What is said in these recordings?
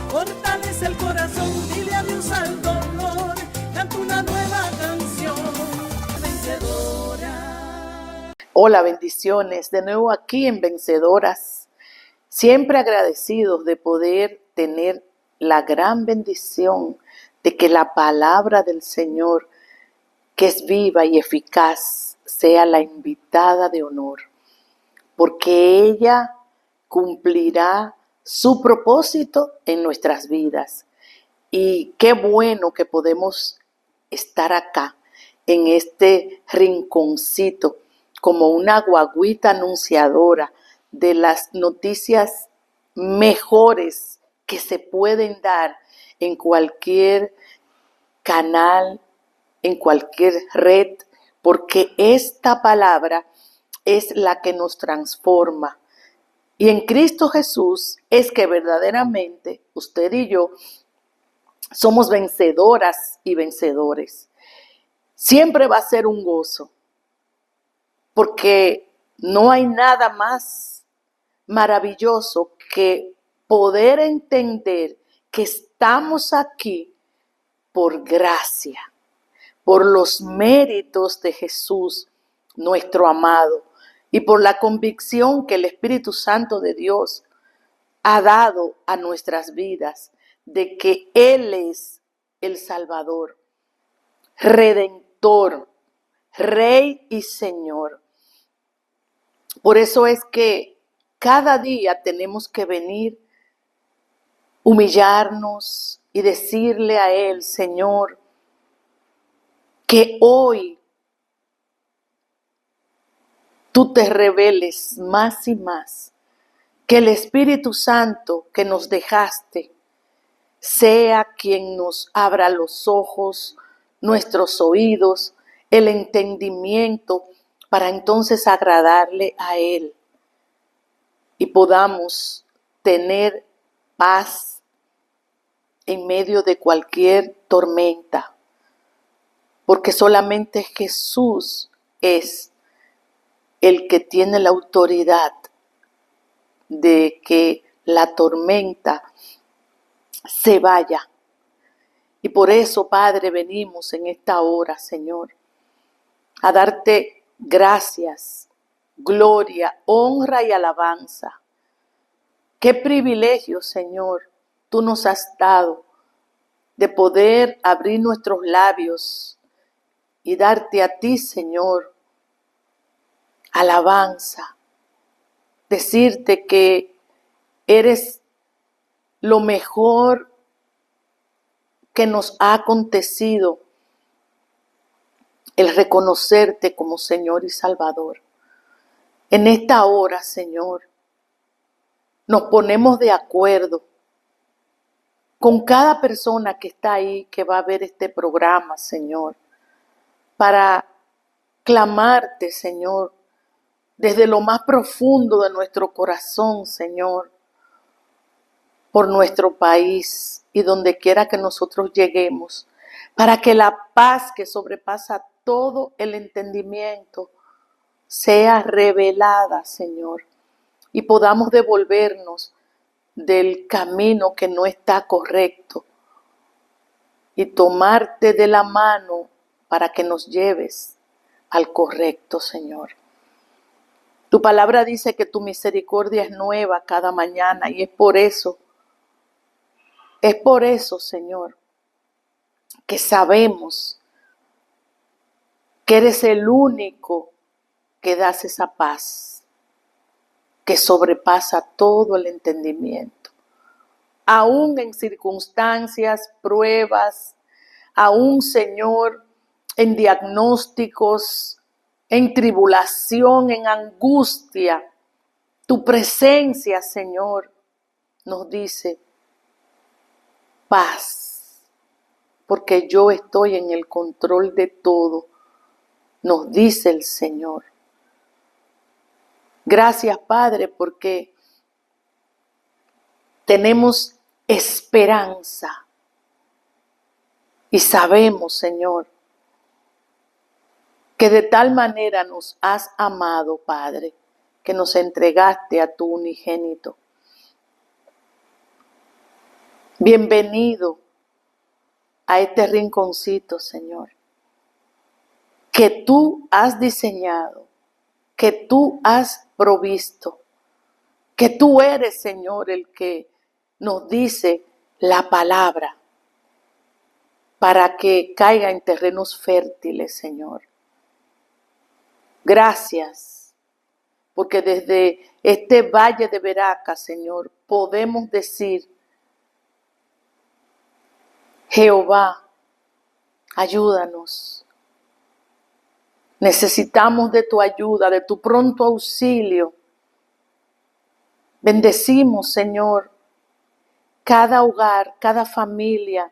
Fortalece el corazón, dile adiós al dolor, canta una nueva canción, vencedora. Hola, bendiciones, de nuevo aquí en Vencedoras, siempre agradecidos de poder tener la gran bendición de que la palabra del Señor, que es viva y eficaz, sea la invitada de honor, porque ella cumplirá su propósito en nuestras vidas. Y qué bueno que podemos estar acá, en este rinconcito, como una guagüita anunciadora de las noticias mejores que se pueden dar en cualquier canal, en cualquier red, porque esta palabra es la que nos transforma. Y en Cristo Jesús es que verdaderamente usted y yo somos vencedoras y vencedores. Siempre va a ser un gozo, porque no hay nada más maravilloso que poder entender que estamos aquí por gracia, por los méritos de Jesús, nuestro amado, y por la convicción que el Espíritu Santo de Dios ha dado a nuestras vidas de que Él es el Salvador, Redentor, Rey y Señor. Por eso es que cada día tenemos que venir, humillarnos y decirle a Él, Señor, que hoy tú te reveles más y más, que el Espíritu Santo que nos dejaste sea quien nos abra los ojos, nuestros oídos, el entendimiento, para entonces agradarle a Él y podamos tener paz en medio de cualquier tormenta, porque solamente Jesús es el que tiene la autoridad de que la tormenta se vaya. Y por eso, Padre, venimos en esta hora, Señor, a darte gracias, gloria, honra y alabanza. Qué privilegio, Señor, tú nos has dado de poder abrir nuestros labios y darte a ti, Señor, alabanza. Decirte que eres lo mejor que nos ha acontecido, el reconocerte como Señor y Salvador. En esta hora, Señor, nos ponemos de acuerdo con cada persona que está ahí, que va a ver este programa, Señor, para clamarte, Señor, desde lo más profundo de nuestro corazón, Señor, por nuestro país y donde quiera que nosotros lleguemos, para que la paz que sobrepasa todo el entendimiento sea revelada, Señor, y podamos devolvernos del camino que no está correcto y tomarte de la mano para que nos lleves al correcto, Señor. Tu palabra dice que tu misericordia es nueva cada mañana y es por eso, Señor, que sabemos que eres el único que das esa paz que sobrepasa todo el entendimiento. Aún en circunstancias, pruebas, aún, Señor, en diagnósticos, en tribulación, en angustia, tu presencia, Señor, nos dice paz, porque yo estoy en el control de todo, nos dice el Señor. Gracias, Padre, porque tenemos esperanza y sabemos, Señor, que de tal manera nos has amado, Padre, que nos entregaste a tu unigénito, Bienvenido a este rinconcito, Señor, que tú has diseñado, que tú has provisto, que tú eres, Señor, el que nos dice la palabra para que caiga en terrenos fértiles, Señor. Gracias, porque desde este valle de Veraca, Señor, podemos decir: Jehová, ayúdanos. Necesitamos de tu ayuda, de tu pronto auxilio. Bendecimos, Señor, cada hogar, cada familia,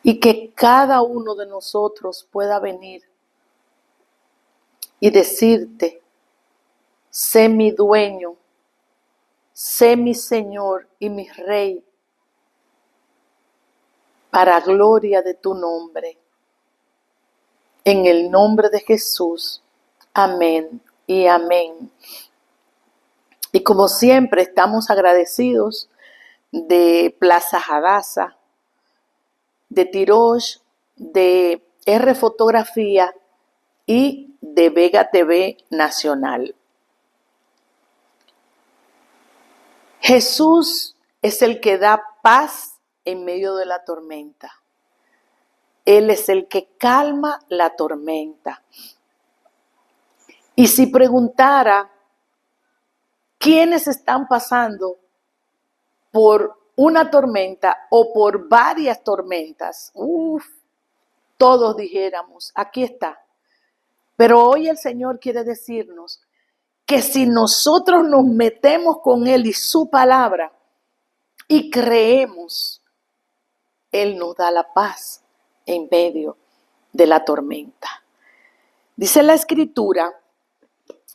y que cada uno de nosotros pueda venir y decirte: sé mi dueño, sé mi Señor y mi Rey, para gloria de tu nombre. En el nombre de Jesús. Amén y amén. Y como siempre, estamos agradecidos de Plaza Hadassah, de Tirosh, de R Fotografía y de Vega TV Nacional. Jesús es el que da paz en medio de la tormenta. Él es el que calma la tormenta. Y si preguntara quiénes están pasando por una tormenta o por varias tormentas, todos dijéramos: aquí está. Pero hoy el Señor quiere decirnos que si nosotros nos metemos con Él y su palabra y creemos, Él nos da la paz en medio de la tormenta. Dice la Escritura,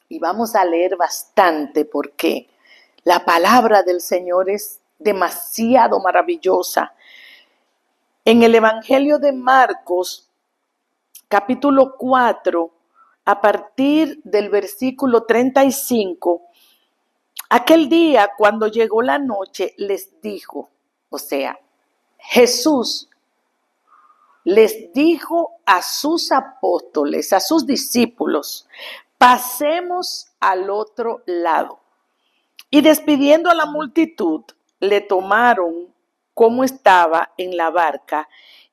y vamos a leer bastante porque la palabra del Señor es demasiado maravillosa. En el Evangelio de Marcos, capítulo 4, a partir del versículo 35, aquel día cuando llegó la noche les dijo, o sea, Jesús les dijo a sus apóstoles, a sus discípulos: pasemos al otro lado. Y despidiendo a la multitud, le tomaron como estaba en la barca,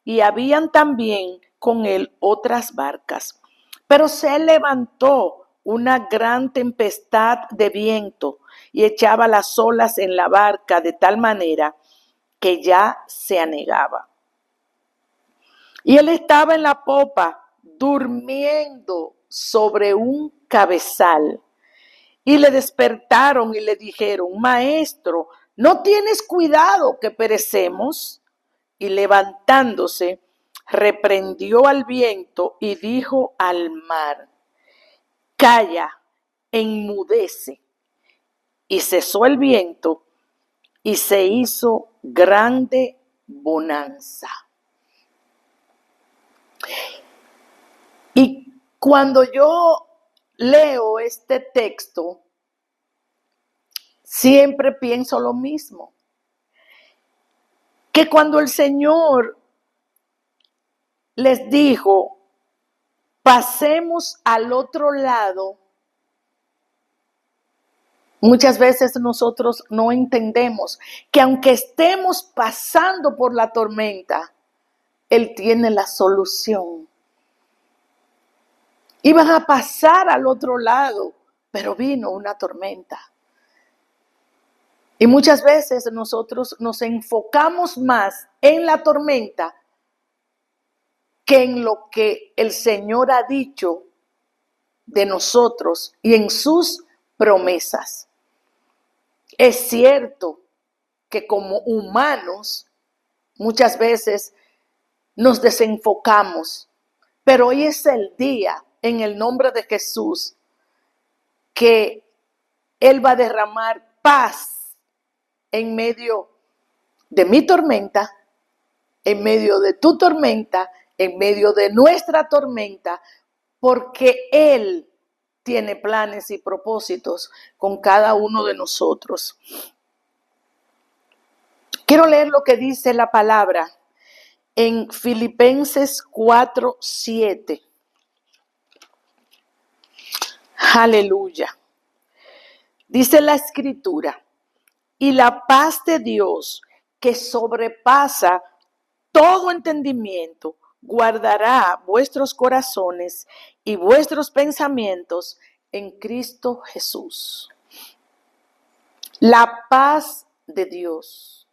y habían también con él otras barcas. Pero se levantó una gran tempestad de viento y echaba las olas en la barca de tal manera que ya se anegaba. Y él estaba en la popa, durmiendo sobre un cabezal. Y le despertaron y le dijeron: Maestro, ¿no tienes cuidado que perecemos? Y levantándose, reprendió al viento y dijo al mar: Calla, enmudece. Y cesó el viento y se hizo grande bonanza. Y cuando yo leo este texto, siempre pienso lo mismo, que cuando el Señor les dijo: pasemos al otro lado, muchas veces nosotros no entendemos que aunque estemos pasando por la tormenta, Él tiene la solución. Iban a pasar al otro lado, pero vino una tormenta. Y muchas veces nosotros nos enfocamos más en la tormenta que en lo que el Señor ha dicho de nosotros y en sus promesas. Es cierto que como humanos muchas veces nos desenfocamos, pero hoy es el día, en el nombre de Jesús, que Él va a derramar paz en medio de mi tormenta, en medio de tu tormenta, en medio de nuestra tormenta, porque Él tiene planes y propósitos con cada uno de nosotros. Quiero leer lo que dice la palabra en Filipenses 4:7. Aleluya. Dice la escritura: y la paz de Dios, que sobrepasa todo entendimiento, guardará vuestros corazones y vuestros pensamientos en Cristo Jesús. La paz de Dios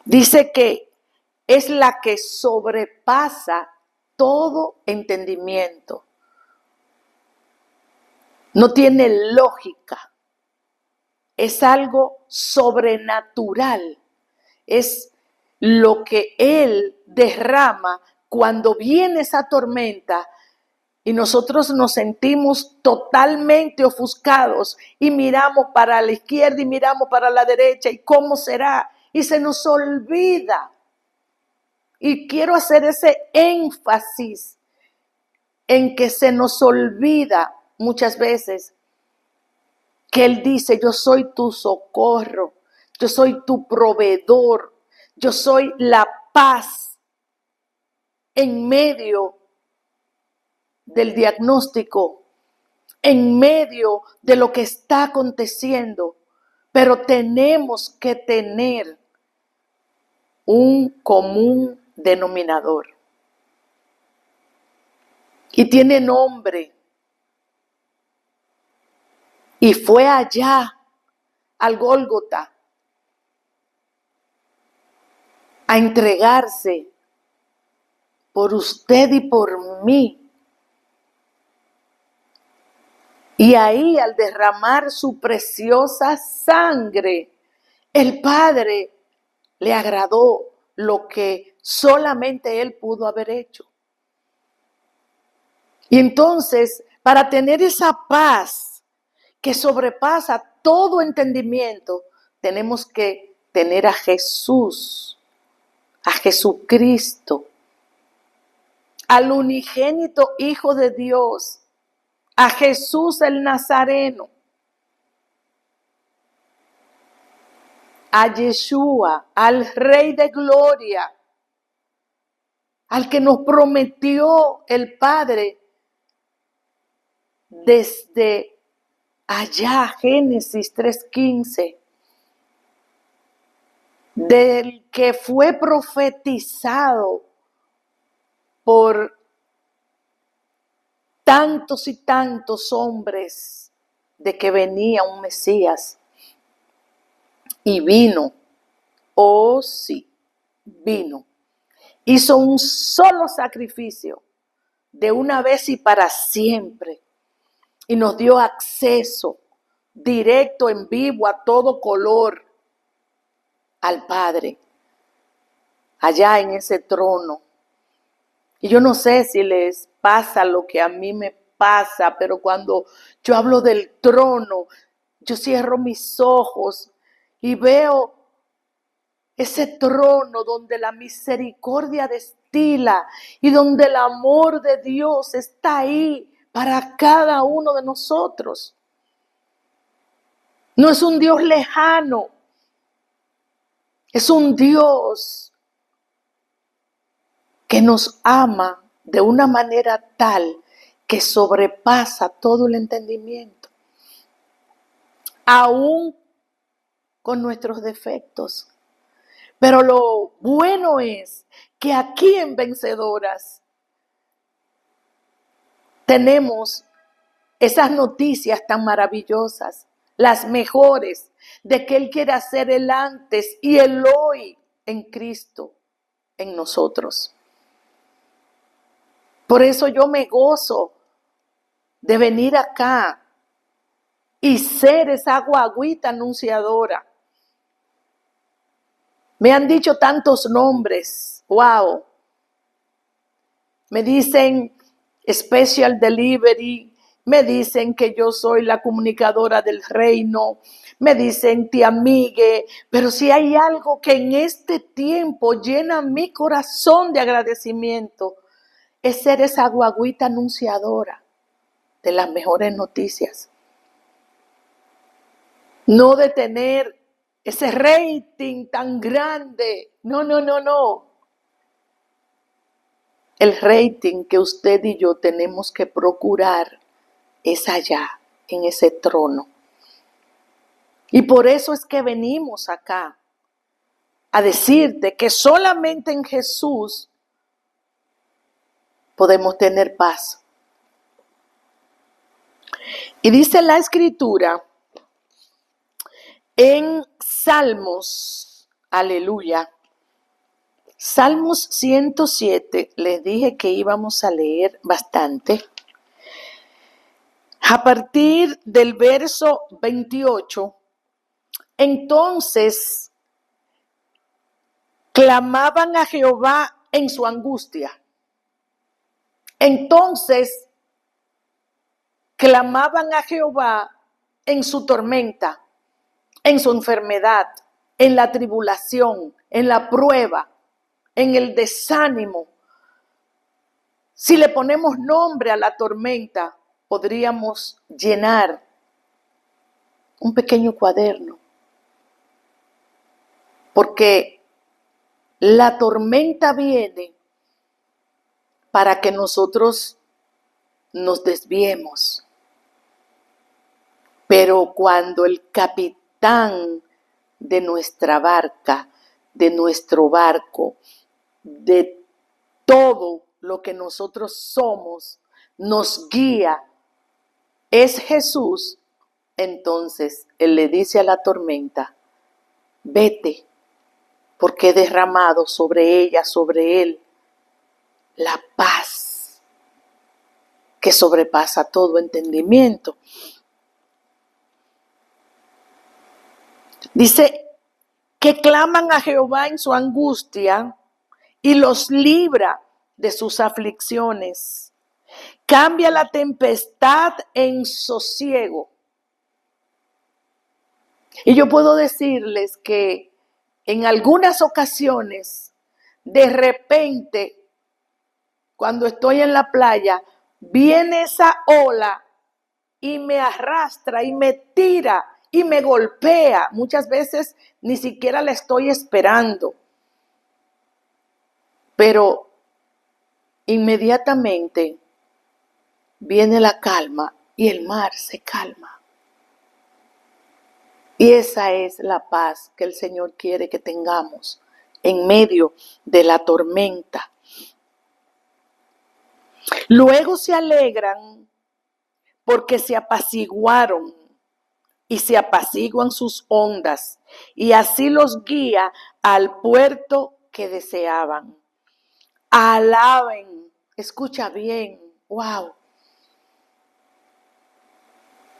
dice que es la que sobrepasa todo entendimiento. No tiene lógica. Es algo sobrenatural. Es lo que Él derrama cuando viene esa tormenta y nosotros nos sentimos totalmente ofuscados y miramos para la izquierda y miramos para la derecha y cómo será, y se nos olvida. Y quiero hacer ese énfasis en que se nos olvida muchas veces que Él dice: yo soy tu socorro, yo soy tu proveedor, yo soy la paz en medio del diagnóstico, en medio de lo que está aconteciendo. Pero tenemos que tener un común denominador. Y tiene nombre. Y fue allá, al Gólgota, a entregarse por usted y por mí. Y ahí, al derramar su preciosa sangre, el Padre le agradó lo que solamente Él pudo haber hecho. Y entonces, para tener esa paz que sobrepasa todo entendimiento, tenemos que tener a Jesús, a Jesucristo, al unigénito Hijo de Dios, a Jesús el Nazareno, a Yeshua, al Rey de Gloria, al que nos prometió el Padre desde allá, Génesis 3:15, del que fue profetizado por tantos y tantos hombres de que venía un Mesías. Y vino, oh sí, vino. Hizo un solo sacrificio de una vez y para siempre. Y nos dio acceso directo, en vivo, a todo color al Padre, allá en ese trono. Y yo no sé si les pasa lo que a mí me pasa, pero cuando yo hablo del trono, yo cierro mis ojos y veo ese trono donde la misericordia destila y donde el amor de Dios está ahí para cada uno de nosotros. No es un Dios lejano, es un Dios que nos ama de una manera tal que sobrepasa todo el entendimiento, aún con nuestros defectos. Pero lo bueno es que aquí en Vencedoras tenemos esas noticias tan maravillosas, las mejores, de que Él quiere hacer el antes y el hoy en Cristo, en nosotros. Por eso yo me gozo de venir acá y ser esa guagüita anunciadora. Me han dicho tantos nombres, wow. Me dicen Special Delivery, me dicen que yo soy la comunicadora del reino, me dicen tía Migue, pero si hay algo que en este tiempo llena mi corazón de agradecimiento, es ser esa guagüita anunciadora de las mejores noticias. No de tener ese rating tan grande. No, no, no, no. El rating que usted y yo tenemos que procurar es allá, en ese trono. Y por eso es que venimos acá a decirte que solamente en Jesús podemos tener paz. Y dice la Escritura en Salmos, aleluya, Salmos 107, les dije que íbamos a leer bastante. A partir del verso 28, entonces clamaban a Jehová en su angustia. Entonces clamaban a Jehová en su tormenta, en su enfermedad, en la tribulación, en la prueba, en el desánimo. Si le ponemos nombre a la tormenta, podríamos llenar un pequeño cuaderno. Porque la tormenta viene para que nosotros nos desviemos. Pero cuando el capitán de nuestra barca, de nuestro barco, de todo lo que nosotros somos, nos guía, es Jesús, entonces Él le dice a la tormenta, vete, porque he derramado sobre ella, sobre él, la paz que sobrepasa todo entendimiento. Dice que claman a Jehová en su angustia y los libra de sus aflicciones. Cambia la tempestad en sosiego. Y yo puedo decirles que en algunas ocasiones, de repente, cuando estoy en la playa, viene esa ola y me arrastra y me tira y me golpea. Muchas veces ni siquiera la estoy esperando. Pero inmediatamente viene la calma y el mar se calma. Y esa es la paz que el Señor quiere que tengamos en medio de la tormenta. Luego se alegran porque se apaciguaron y se apaciguan sus ondas, y así los guía al puerto que deseaban. Alaben, escucha bien, wow.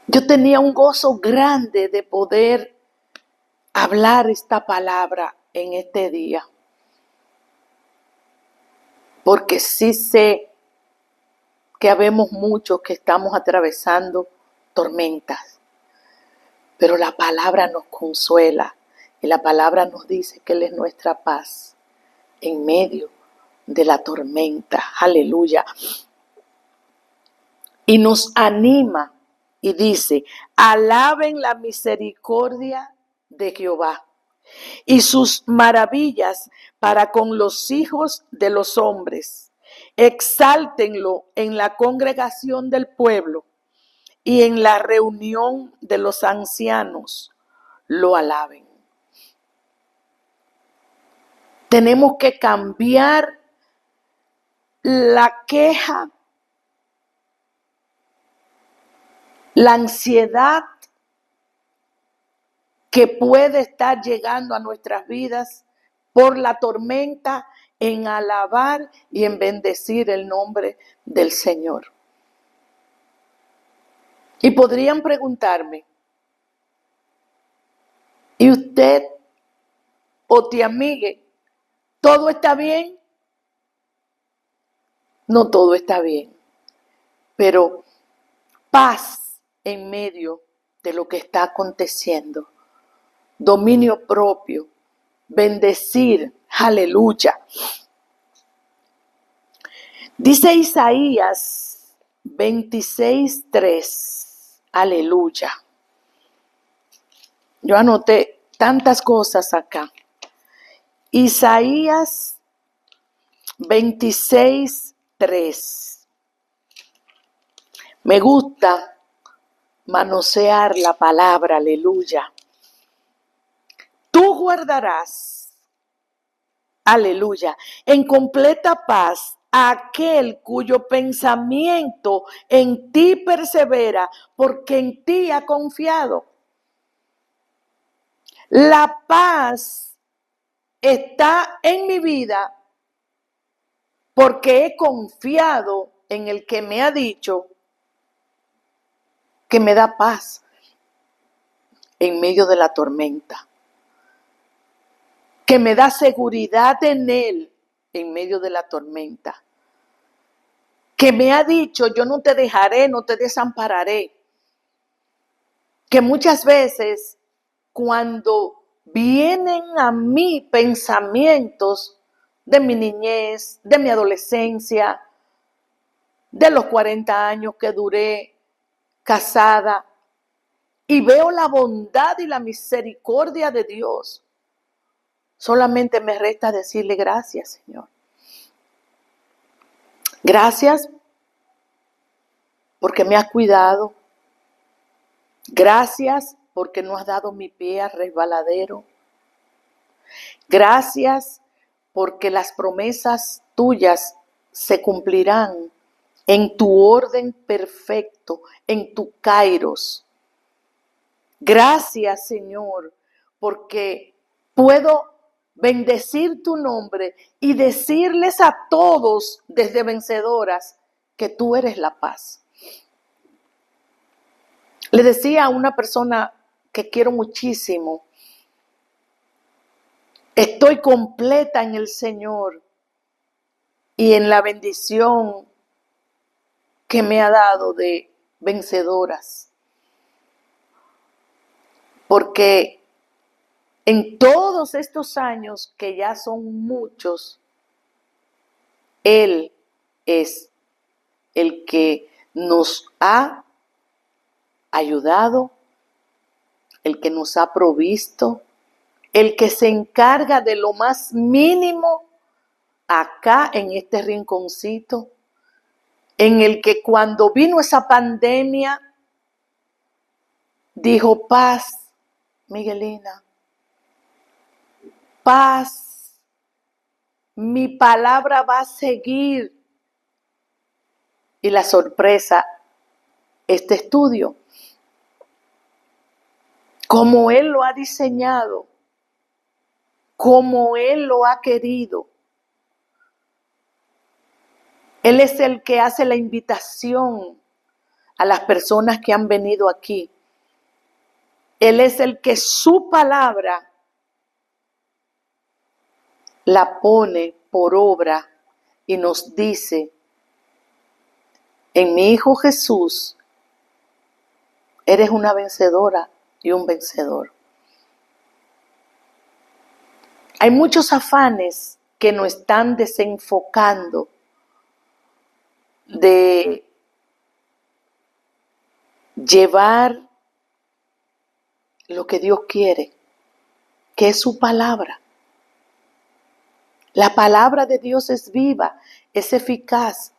Yo tenía un gozo grande de poder hablar esta palabra en este día. Porque sí sé que habemos muchos que estamos atravesando tormentas. Pero la palabra nos consuela y la palabra nos dice que Él es nuestra paz en medio de la tormenta. Aleluya. Y nos anima y dice, alaben la misericordia de Jehová y sus maravillas para con los hijos de los hombres. Exáltenlo en la congregación del pueblo y en la reunión de los ancianos lo alaben. Tenemos que cambiar la queja, la ansiedad que puede estar llegando a nuestras vidas por la tormenta, en alabar y en bendecir el nombre del Señor. Y podrían preguntarme, ¿y usted o te amigue, todo está bien? No todo está bien, pero paz en medio de lo que está aconteciendo. Dominio propio, bendecir, aleluya. Dice Isaías 26:3, aleluya. Yo anoté tantas cosas acá. Isaías 26:3. Me gusta manosear la palabra, aleluya. Tú guardarás, aleluya, en completa paz a aquel cuyo pensamiento en ti persevera, porque en ti ha confiado. La paz está en mi vida porque he confiado en el que me ha dicho que me da paz en medio de la tormenta, que me da seguridad en Él en medio de la tormenta, que me ha dicho, yo no te dejaré, no te desampararé. Que muchas veces cuando vienen a mí pensamientos de mi niñez, de mi adolescencia, de los 40 años que duré casada, y veo la bondad y la misericordia de Dios, solamente me resta decirle gracias, Señor. Gracias porque me has cuidado. Gracias porque no has dado mi pie a resbaladero. Gracias porque las promesas tuyas se cumplirán en tu orden perfecto, en tu kairos. Gracias, Señor, porque puedo bendecir tu nombre y decirles a todos desde vencedoras que tú eres la paz. Le decía a una persona que quiero muchísimo, estoy completa en el Señor y en la bendición que me ha dado de vencedoras. Porque en todos estos años, que ya son muchos, Él es el que nos ha ayudado, el que nos ha provisto, el que se encarga de lo más mínimo acá en este rinconcito, en el que cuando vino esa pandemia, dijo paz, Miguelina, paz, mi palabra va a seguir. Y la sorpresa, este estudio, como Él lo ha diseñado, como Él lo ha querido. Él es el que hace la invitación a las personas que han venido aquí. Él es el que su palabra la pone por obra y nos dice, en mi Hijo Jesús, eres una vencedora y un vencedor. Hay muchos afanes que nos están desenfocando de llevar lo que Dios quiere, que es su palabra. La palabra de Dios es viva, es eficaz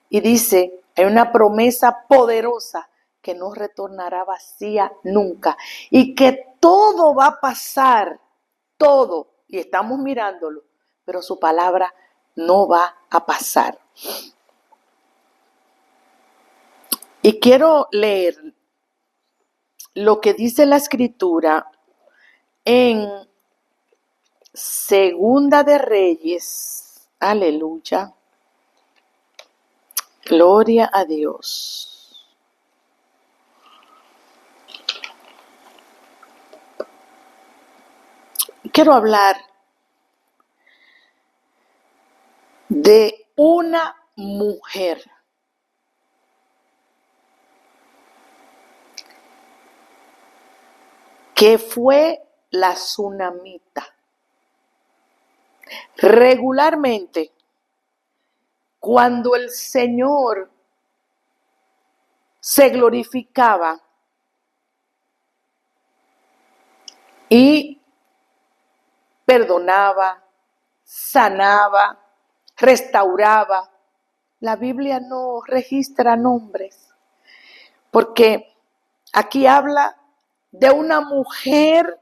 y dice, hay una promesa poderosa que no retornará vacía nunca y que todo va a pasar, todo, y estamos mirándolo, pero su palabra no va a pasar. Y quiero leer lo que dice la Escritura en Segunda de Reyes. Aleluya. Gloria a Dios. Quiero hablar de una mujer que fue la tsunamita. Regularmente, cuando el Señor se glorificaba y perdonaba, sanaba, restauraba. La Biblia no registra nombres, porque aquí habla de una mujer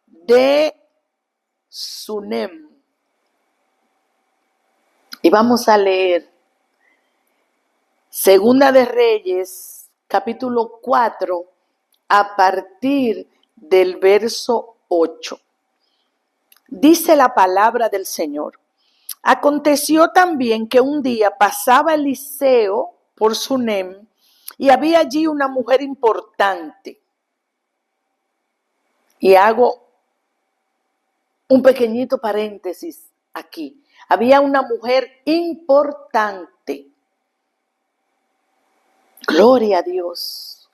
de Sunem. Y vamos a leer Segunda de Reyes, capítulo 4, a partir del verso 8. Dice la palabra del Señor. Aconteció también que un día pasaba Eliseo por Sunem y había allí una mujer importante. Y hago un pequeñito paréntesis aquí. Había una mujer importante. Gloria a Dios.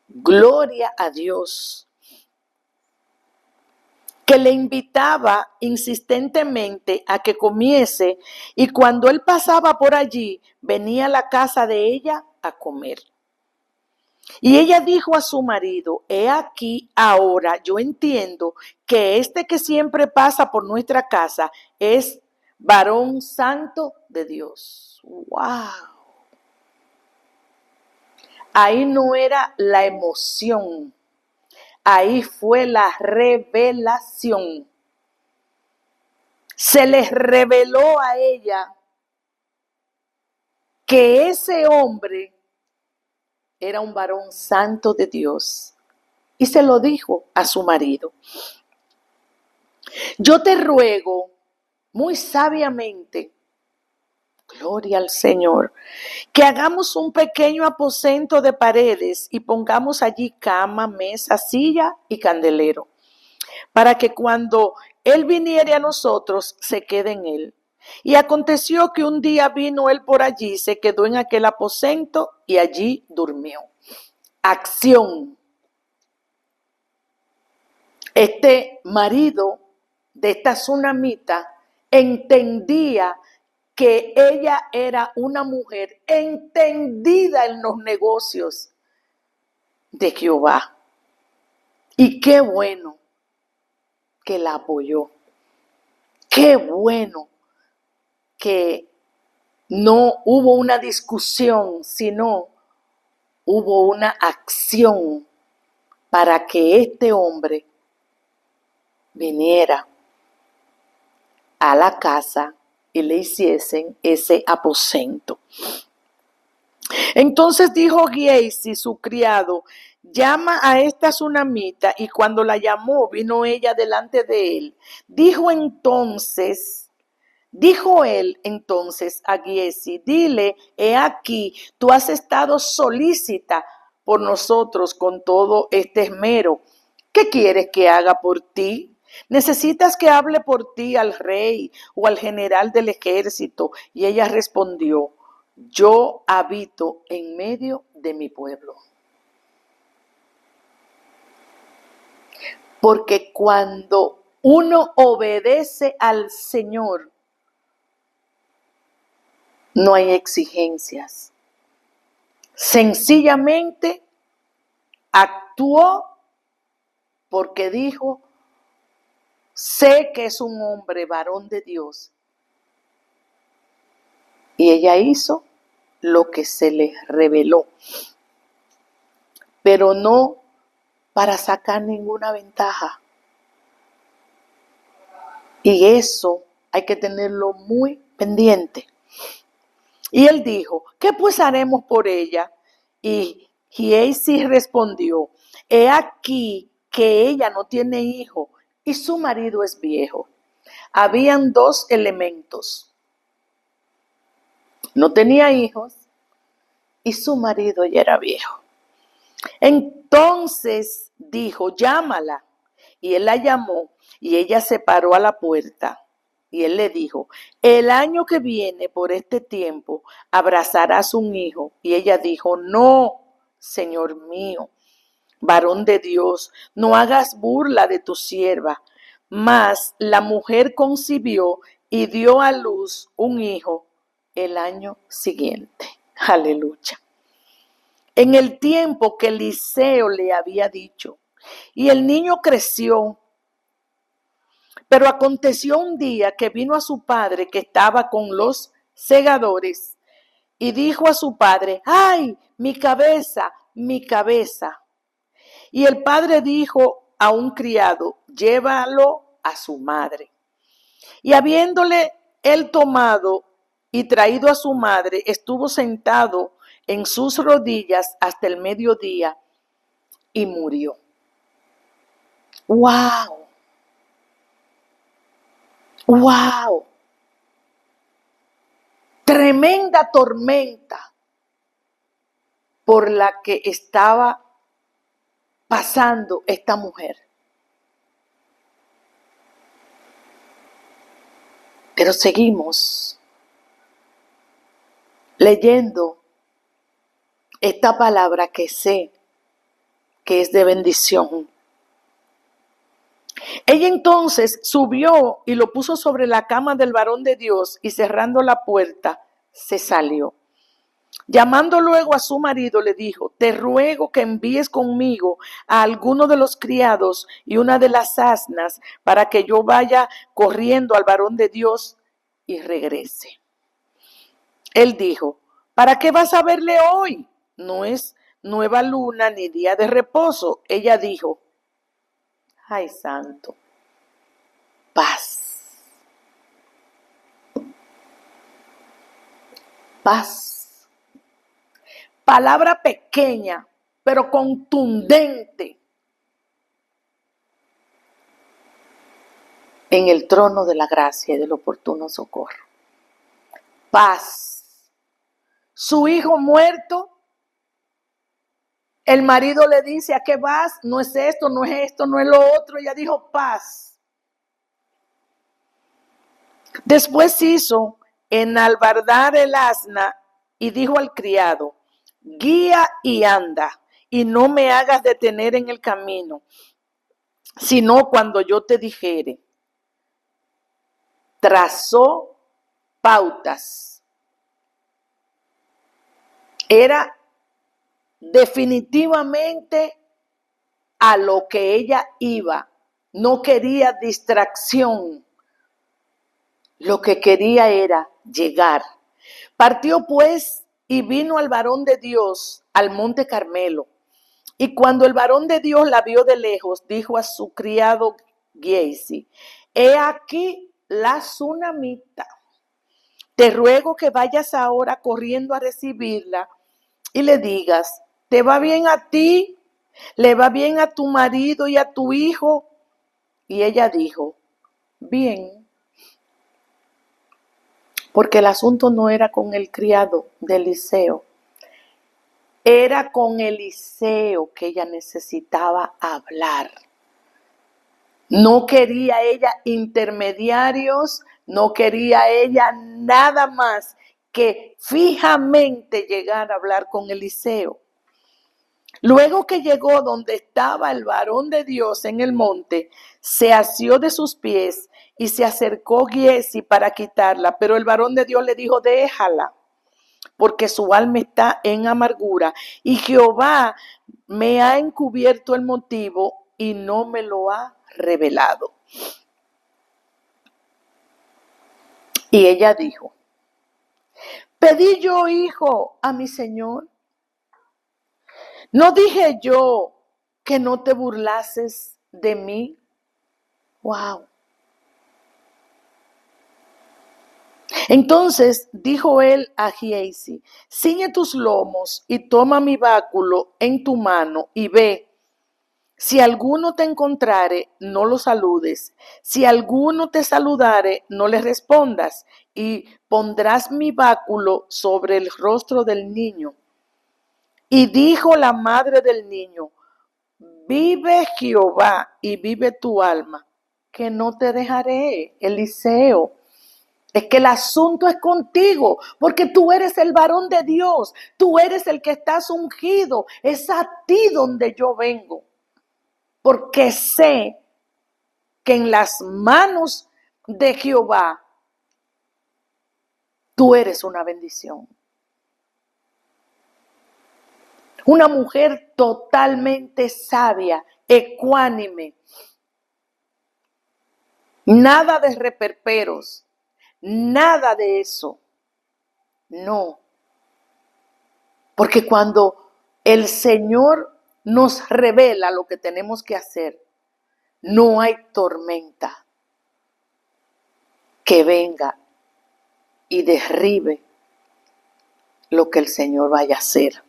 Gloria a Dios. Que le invitaba insistentemente a que comiese, y cuando él pasaba por allí, venía a la casa de ella a comer. Y ella dijo a su marido: he aquí ahora yo entiendo que este que siempre pasa por nuestra casa es varón santo de Dios. ¡Wow! Ahí no era la emoción, ahí fue la revelación. Se les reveló a ella que ese hombre era un varón santo de Dios. Y se lo dijo a su marido: yo te ruego muy sabiamente, gloria al Señor, que hagamos un pequeño aposento de paredes y pongamos allí cama, mesa, silla y candelero, para que cuando él viniere a nosotros se quede en él. Y aconteció que un día vino él por allí, se quedó en aquel aposento y allí durmió. Acción. Este marido de esta tsunamita entendía que ella era una mujer entendida en los negocios de Jehová. Y qué bueno que la apoyó. Qué bueno que no hubo una discusión, sino hubo una acción para que este hombre viniera a la casa y le hiciesen ese aposento. Entonces dijo Giezi, su criado: llama a esta tsunamita. Y cuando la llamó, vino ella delante de él. Dijo él entonces a Giezi: dile, he aquí, tú has estado solícita por nosotros con todo este esmero. ¿Qué quieres que haga por ti? ¿Necesitas que hable por ti al rey o al general del ejército? Y ella respondió: yo habito en medio de mi pueblo. Porque cuando uno obedece al Señor, no hay exigencias. Sencillamente actuó porque dijo: sé que es un hombre varón de Dios. Y ella hizo lo que se le reveló, pero no para sacar ninguna ventaja. Y eso hay que tenerlo muy pendiente. Y él dijo: ¿qué pues haremos por ella? Y Giezi respondió: he aquí que ella no tiene hijo y su marido es viejo. Habían dos elementos: no tenía hijos y su marido ya era viejo. Entonces dijo: llámala. Y él la llamó y ella se paró a la puerta. Y él le dijo: el año que viene por este tiempo abrazarás un hijo. Y ella dijo: no, Señor mío, varón de Dios, no hagas burla de tu sierva. Mas la mujer concibió y dio a luz un hijo el año siguiente. Aleluya. En el tiempo que Eliseo le había dicho. Y el niño creció Pero aconteció un día que vino a su padre que estaba con los segadores y dijo a su padre: ¡ay, mi cabeza, mi cabeza! Y el padre dijo a un criado: llévalo a su madre. Y habiéndole él tomado y traído a su madre, estuvo sentado en sus rodillas hasta el mediodía y murió. ¡Wow! ¡Wow! Tremenda tormenta por la que estaba pasando esta mujer. Pero seguimos leyendo esta palabra que sé que es de bendición. Ella entonces subió y lo puso sobre la cama del varón de Dios y cerrando la puerta se salió. Llamando luego a su marido le dijo: te ruego que envíes conmigo a alguno de los criados y una de las asnas para que yo vaya corriendo al varón de Dios y regrese. Él dijo: ¿para qué vas a verle hoy? No es nueva luna ni día de reposo. Ella dijo: ay, santo, paz, paz. Palabra pequeña, pero contundente en el trono de la gracia y del oportuno socorro. Paz. Su hijo muerto, el marido le dice: ¿a qué vas? No es esto, no es esto, no es lo otro. Ella dijo: paz. Después hizo enalbardar el asna y dijo al criado: guía y anda, y no me hagas detener en el camino, sino cuando yo te dijere. Trazó pautas. Era definitivamente a lo que ella iba. No quería distracción. Lo que quería era llegar. Partió pues y vino al varón de Dios al monte Carmelo. Y cuando el varón de Dios la vio de lejos, dijo a su criado Giesi: he aquí la sunamita. Te ruego que vayas ahora corriendo a recibirla y le digas: ¿te va bien a ti? ¿Le va bien a tu marido y a tu hijo? Y ella dijo: bien. Porque el asunto no era con el criado de Eliseo. Era con Eliseo que ella necesitaba hablar. No quería ella intermediarios, no quería ella nada más que fijamente llegar a hablar con Eliseo. Luego que llegó donde estaba el varón de Dios en el monte, se asió de sus pies y se acercó Giesi para quitarla, pero el varón de Dios le dijo: déjala, porque su alma está en amargura y Jehová me ha encubierto el motivo y no me lo ha revelado. Y ella dijo: pedí yo hijo a mi señor. ¿No dije yo que no te burlases de mí? Wow. Entonces dijo él a Giesi: ciñe tus lomos y toma mi báculo en tu mano y ve. Si alguno te encontrare, no lo saludes. Si alguno te saludare, no le respondas. Y pondrás mi báculo sobre el rostro del niño. Y dijo la madre del niño: vive Jehová y vive tu alma, que no te dejaré, Eliseo. Es que el asunto es contigo, porque tú eres el varón de Dios, tú eres el que estás ungido, es a ti donde yo vengo, porque sé que en las manos de Jehová tú eres una bendición. Una mujer totalmente sabia, ecuánime, Nada de reperperos, nada de eso. No. Porque cuando el Señor nos revela lo que tenemos que hacer, no hay tormenta que venga y derribe lo que el Señor vaya a hacer.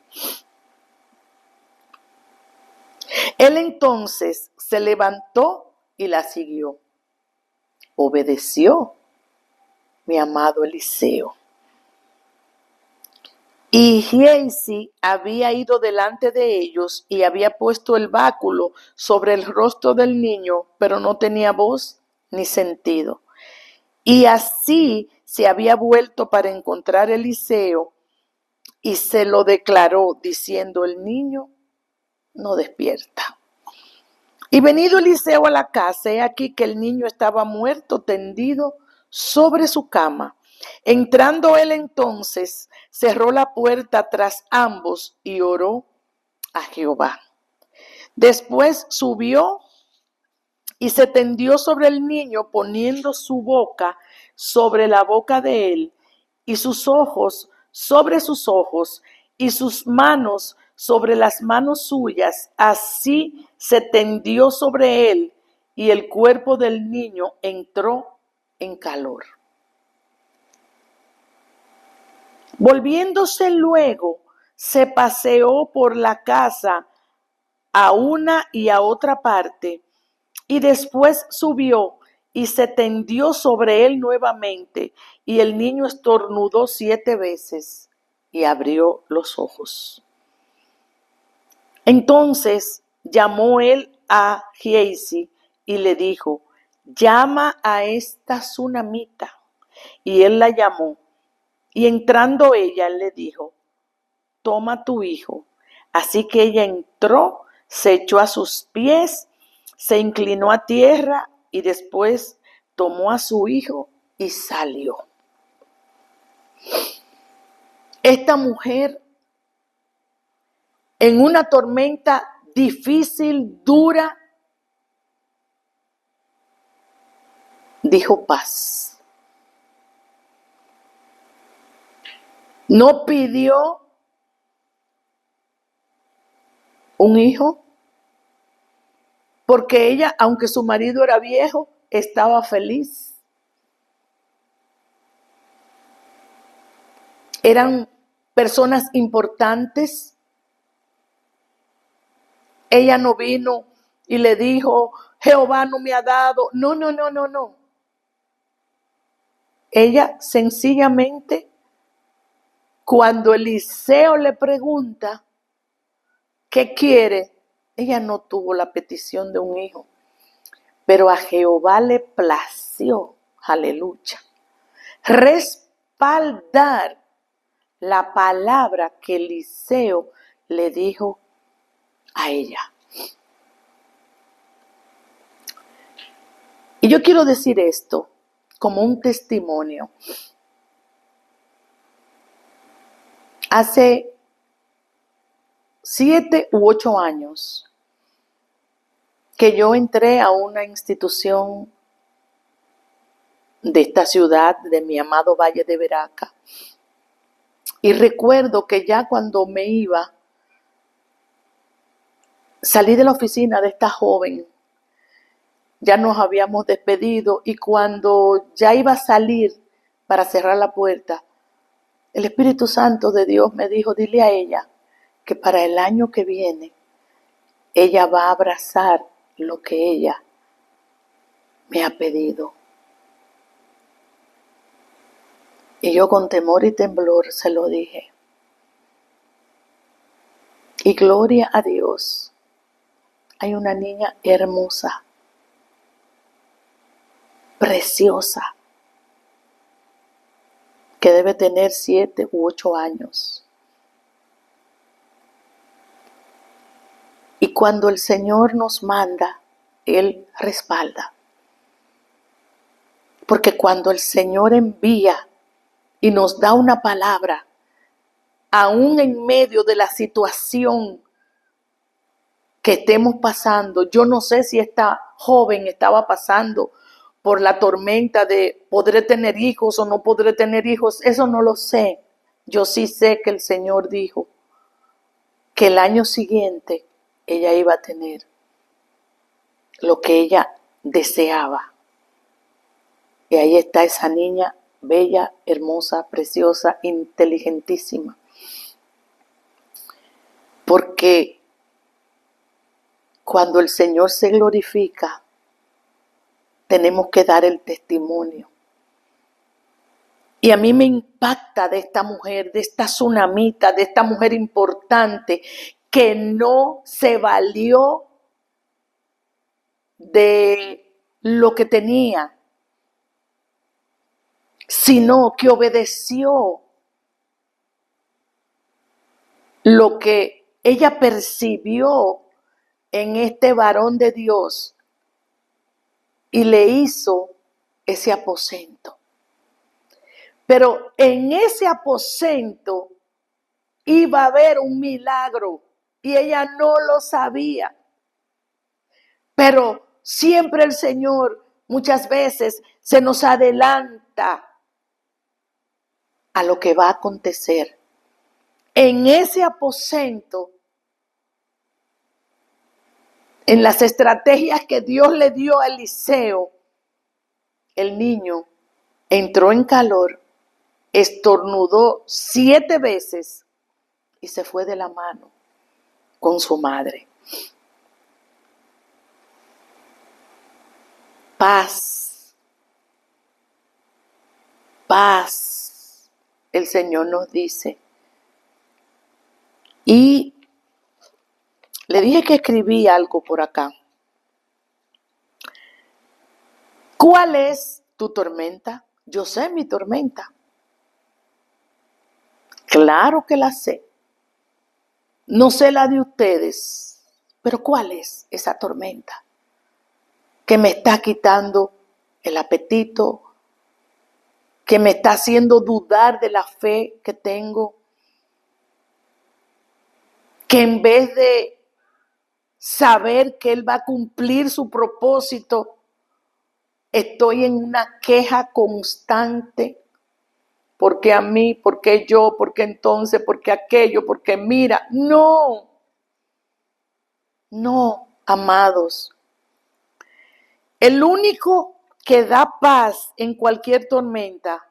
Él entonces se levantó y la siguió. Obedeció, mi amado Eliseo. Y Giezi había ido delante de ellos y había puesto el báculo sobre el rostro del niño, pero no tenía voz ni sentido. Y así se había vuelto para encontrar a Eliseo y se lo declaró diciendo: el niño no despierta. Y venido Eliseo a la casa, he aquí que el niño estaba muerto, tendido sobre su cama. Entrando él entonces, cerró la puerta tras ambos y oró a Jehová. Después subió y se tendió sobre el niño, poniendo su boca sobre la boca de él, y sus ojos sobre sus ojos, y sus manos sobre las manos suyas. Así se tendió sobre él, y el cuerpo del niño entró en calor. Volviéndose luego, se paseó por la casa a una y a otra parte, y después subió y se tendió sobre él nuevamente, y el niño estornudó 7 veces y abrió los ojos. Entonces llamó él a Giezi y le dijo: llama a esta tsunamita. Y él la llamó. Y entrando ella, él le dijo: toma tu hijo. Así que ella entró, se echó a sus pies, se inclinó a tierra y después tomó a su hijo y salió. Esta mujer, en una tormenta difícil, dura, dijo paz. No pidió un hijo, porque ella, aunque su marido era viejo, estaba feliz. Eran personas importantes. Ella no vino y le dijo: Jehová no me ha dado. No. Ella sencillamente, cuando Eliseo le pregunta qué quiere, ella no tuvo la petición de un hijo, pero a Jehová le plació, aleluya, respaldar la palabra que Eliseo le dijo a ella. Y yo quiero decir esto como un testimonio. Hace 7 u 8 años que yo entré a una institución de esta ciudad, de mi amado Valle de Veraca. Y recuerdo que ya cuando me iba, salí de la oficina de esta joven, ya nos habíamos despedido, y cuando ya iba a salir para cerrar la puerta, el Espíritu Santo de Dios me dijo: dile a ella que para el año que viene ella va a abrazar lo que ella me ha pedido. Y yo con temor y temblor se lo dije. Y gloria a Dios, hay una niña hermosa, preciosa, que debe tener 7 u 8 años. Y cuando el Señor nos manda, Él respalda. Porque cuando el Señor envía y nos da una palabra, aún en medio de la situación que estemos pasando, yo no sé si esta joven estaba pasando por la tormenta de podré tener hijos o no podré tener hijos, eso no lo sé. Yo sí sé que el Señor dijo que el año siguiente ella iba a tener lo que ella deseaba. Y ahí está esa niña bella, hermosa, preciosa, inteligentísima. Porque cuando el Señor se glorifica, tenemos que dar el testimonio. Y a mí me impacta de esta mujer, de esta tsunamita, de esta mujer importante que no se valió de lo que tenía, sino que obedeció lo que ella percibió en este varón de Dios y le hizo ese aposento. Pero en ese aposento iba a haber un milagro y ella no lo sabía. Pero siempre el Señor muchas veces se nos adelanta a lo que va a acontecer. En ese aposento, en las estrategias que Dios le dio a Eliseo, el niño entró en calor, estornudó 7 veces y se fue de la mano con su madre. Paz, paz, el Señor nos dice. Y le dije que escribí algo por acá. ¿Cuál es tu tormenta? Yo sé mi tormenta. Claro que la sé. No sé la de ustedes, pero ¿cuál es esa tormenta que me está quitando el apetito, que me está haciendo dudar de la fe que tengo, que en vez de saber que Él va a cumplir su propósito, estoy en una queja constante? ¿Por qué a mí? ¿Por qué yo? ¿Por qué entonces? ¿Por qué aquello? ¿Por qué mira? No, amados. El único que da paz en cualquier tormenta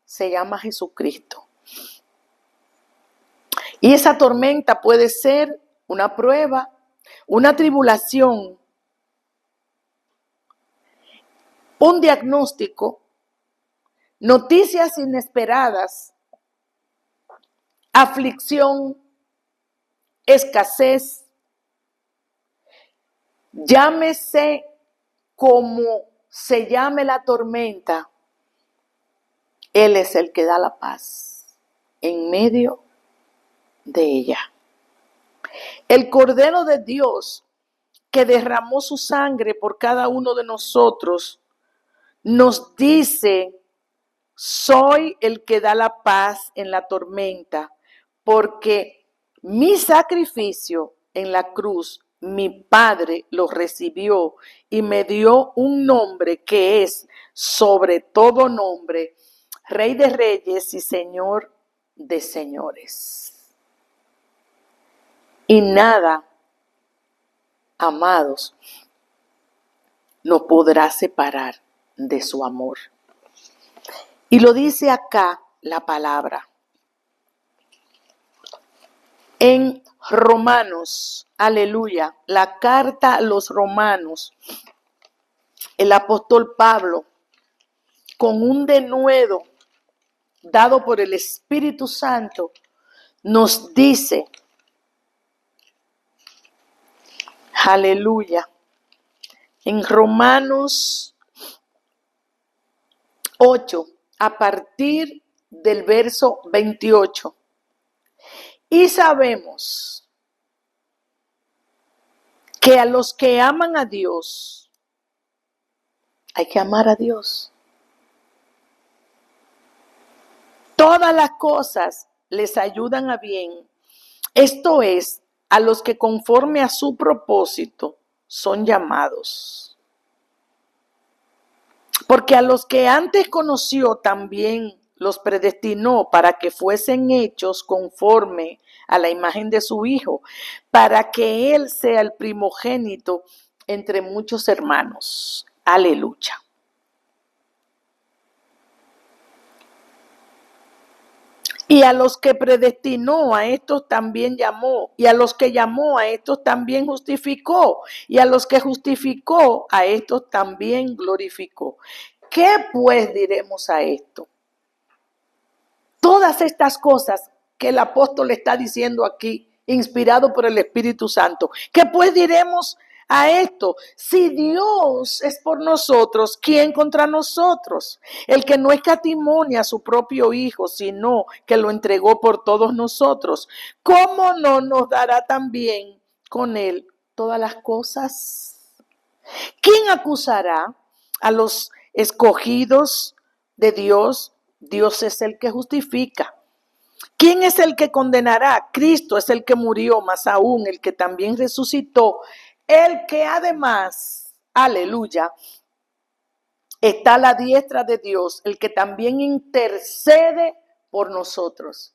se llama Jesucristo. Y esa tormenta puede ser una prueba, una tribulación, un diagnóstico, noticias inesperadas, aflicción, escasez. Llámese como se llame la tormenta, Él es el que da la paz en medio de ella. El Cordero de Dios que derramó su sangre por cada uno de nosotros nos dice: soy el que da la paz en la tormenta, porque mi sacrificio en la cruz, mi Padre lo recibió y me dio un nombre que es sobre todo nombre, Rey de Reyes y Señor de Señores. Y nada, amados, nos podrá separar de su amor. Y lo dice acá la palabra. En Romanos, aleluya, la carta a los Romanos, el apóstol Pablo, con un denuedo dado por el Espíritu Santo, nos dice, aleluya, en Romanos 8, a partir del verso 28. Y sabemos que a los que aman a Dios, hay que amar a Dios. Todas las cosas les ayudan a bien. Esto es, a los que conforme a su propósito son llamados. Porque a los que antes conoció también los predestinó para que fuesen hechos conforme a la imagen de su Hijo, para que Él sea el primogénito entre muchos hermanos. Aleluya. Y a los que predestinó, a estos también llamó. Y a los que llamó, a estos también justificó. Y a los que justificó, a estos también glorificó. ¿Qué pues diremos a esto? Todas estas cosas que el apóstol está diciendo aquí, inspirado por el Espíritu Santo. ¿Qué pues diremos a esto? Si Dios es por nosotros, ¿quién contra nosotros? El que no escatimó a su propio Hijo, sino que lo entregó por todos nosotros, ¿cómo no nos dará también con él todas las cosas? ¿Quién acusará a los escogidos de Dios? Dios es el que justifica. ¿Quién es el que condenará? Cristo es el que murió, más aún el que también resucitó, el que además, aleluya, está a la diestra de Dios, el que también intercede por nosotros.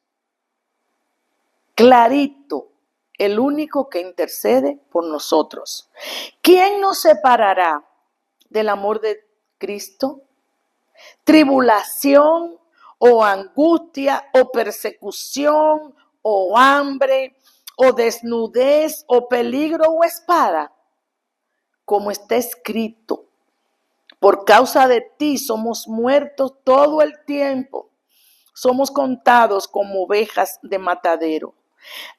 Clarito, el único que intercede por nosotros. ¿Quién nos separará del amor de Cristo? Tribulación o angustia o persecución o hambre o desnudez o peligro o espada, como está escrito, por causa de ti somos muertos todo el tiempo, somos contados como ovejas de matadero.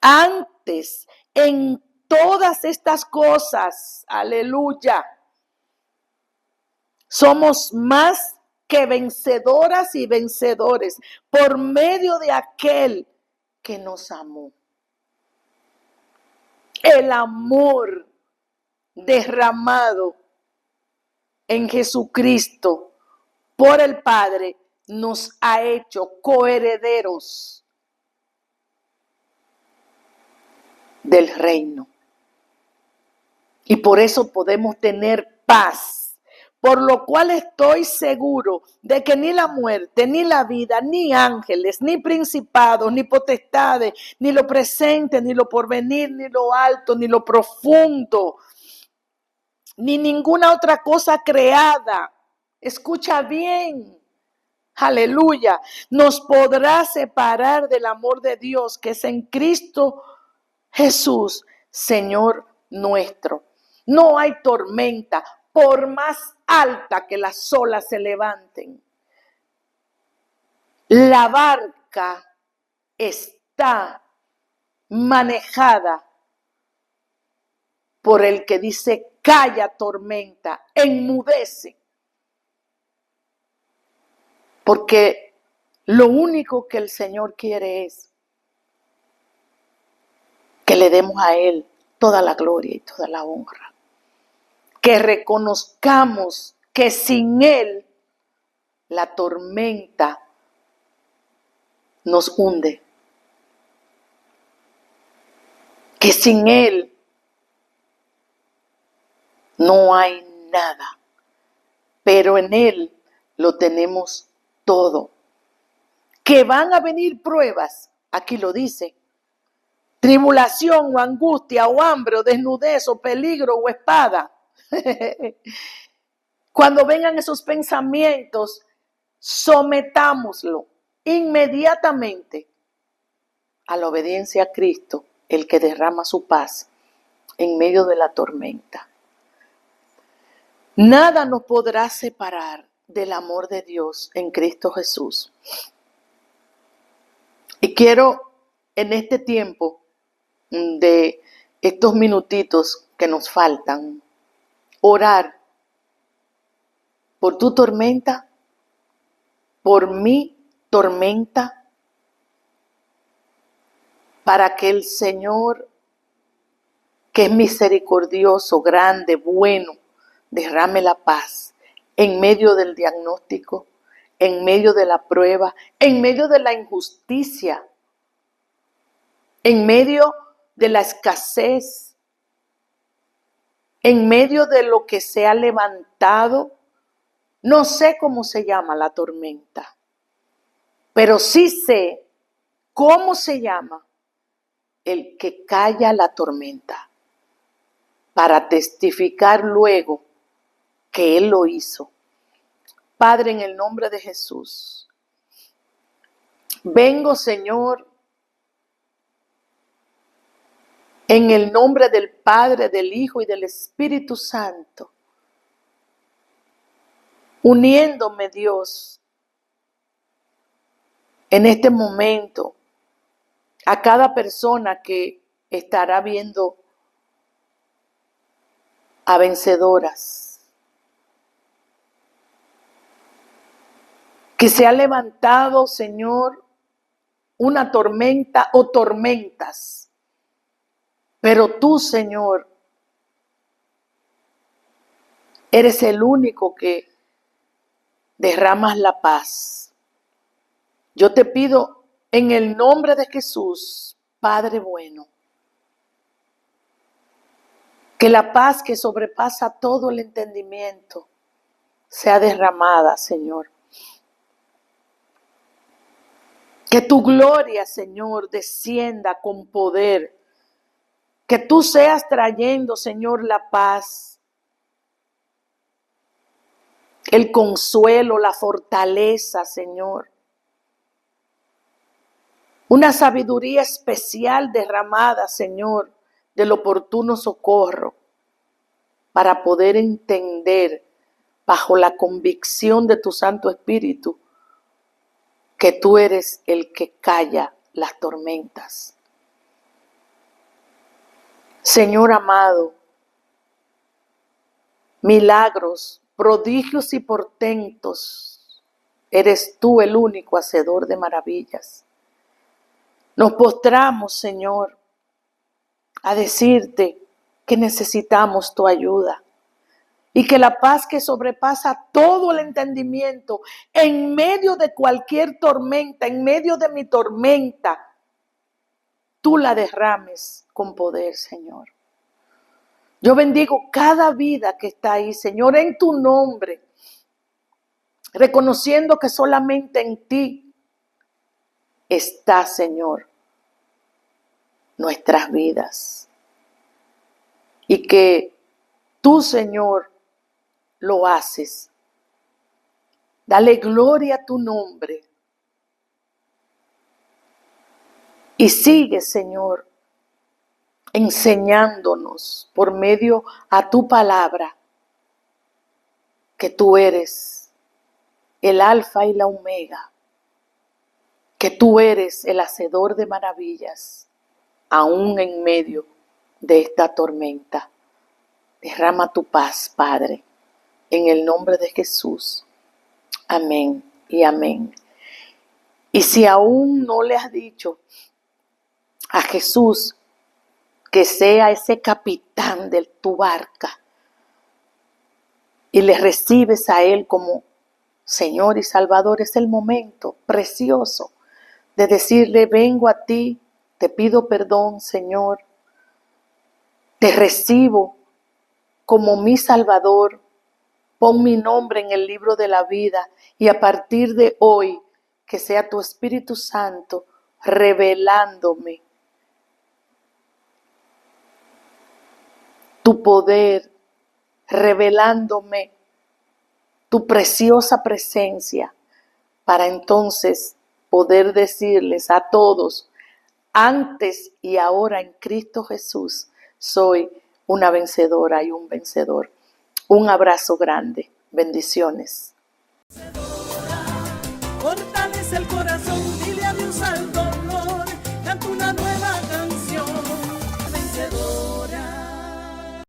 Antes, en todas estas cosas, aleluya, somos más que vencedoras y vencedores por medio de aquel que nos amó. El amor derramado en Jesucristo por el Padre nos ha hecho coherederos del reino. Y por eso podemos tener paz. Por lo cual estoy seguro de que ni la muerte, ni la vida, ni ángeles, ni principados, ni potestades, ni lo presente, ni lo porvenir, ni lo alto, ni lo profundo, ni ninguna otra cosa creada. Escucha bien, aleluya, nos podrá separar del amor de Dios que es en Cristo Jesús, Señor nuestro. No hay tormenta, por más alta que las olas se levanten. La barca está manejada por el que dice, calla tormenta, enmudece. Porque lo único que el Señor quiere es que le demos a Él toda la gloria y toda la honra. Que reconozcamos que sin Él la tormenta nos hunde. Que sin Él no hay nada. Pero en Él lo tenemos todo. Que van a venir pruebas, aquí lo dice. Tribulación o angustia o hambre o desnudez o peligro o espada. Cuando vengan esos pensamientos, sometámoslo inmediatamente a la obediencia a Cristo, el que derrama su paz en medio de la tormenta. Nada nos podrá separar del amor de Dios en Cristo Jesús. Y quiero en este tiempo de estos minutitos que nos faltan, orar por tu tormenta, por mi tormenta, para que el Señor, que es misericordioso, grande, bueno, derrame la paz en medio del diagnóstico, en medio de la prueba, en medio de la injusticia, en medio de la escasez, en medio de lo que se ha levantado No sé cómo se llama la tormenta, pero sí sé cómo se llama el que calla la tormenta para testificar luego que Él lo hizo. Padre, en el nombre de Jesús, vengo, Señor, en el nombre del Padre, del Hijo y del Espíritu Santo, uniéndome, Dios, en este momento, a cada persona que estará viendo a vencedoras, que se ha levantado, Señor, una tormenta o tormentas, pero tú, Señor, eres el único que derramas la paz. Yo te pido en el nombre de Jesús, Padre bueno, que la paz que sobrepasa todo el entendimiento sea derramada, Señor. Que tu gloria, Señor, descienda con poder. Que tú seas trayendo, Señor, la paz, el consuelo, la fortaleza, Señor. Una sabiduría especial derramada, Señor, del oportuno socorro para poder entender bajo la convicción de tu Santo Espíritu que tú eres el que calla las tormentas. Señor amado, milagros, prodigios y portentos, eres tú el único hacedor de maravillas. Nos postramos, Señor, a decirte que necesitamos tu ayuda y que la paz que sobrepasa todo el entendimiento en medio de cualquier tormenta, en medio de mi tormenta, tú la derrames con poder, Señor. Yo bendigo cada vida que está ahí, Señor, en tu nombre, reconociendo que solamente en ti está, Señor, nuestras vidas. Y que tú, Señor, lo haces. Dale gloria a tu nombre. Y sigue, Señor, enseñándonos por medio a tu palabra que tú eres el alfa y la omega, que tú eres el hacedor de maravillas, aún en medio de esta tormenta. Derrama tu paz, Padre, en el nombre de Jesús. Amén y amén. Y si aún no le has dicho a Jesús que sea ese capitán de tu barca y le recibes a Él como Señor y Salvador, es el momento precioso de decirle: vengo a ti, te pido perdón, Señor, te recibo como mi Salvador, pon mi nombre en el libro de la vida y a partir de hoy que sea tu Espíritu Santo revelándome tu poder, revelándome tu preciosa presencia, para entonces poder decirles a todos: antes y ahora en Cristo Jesús soy una vencedora y un vencedor. Un abrazo grande. Bendiciones.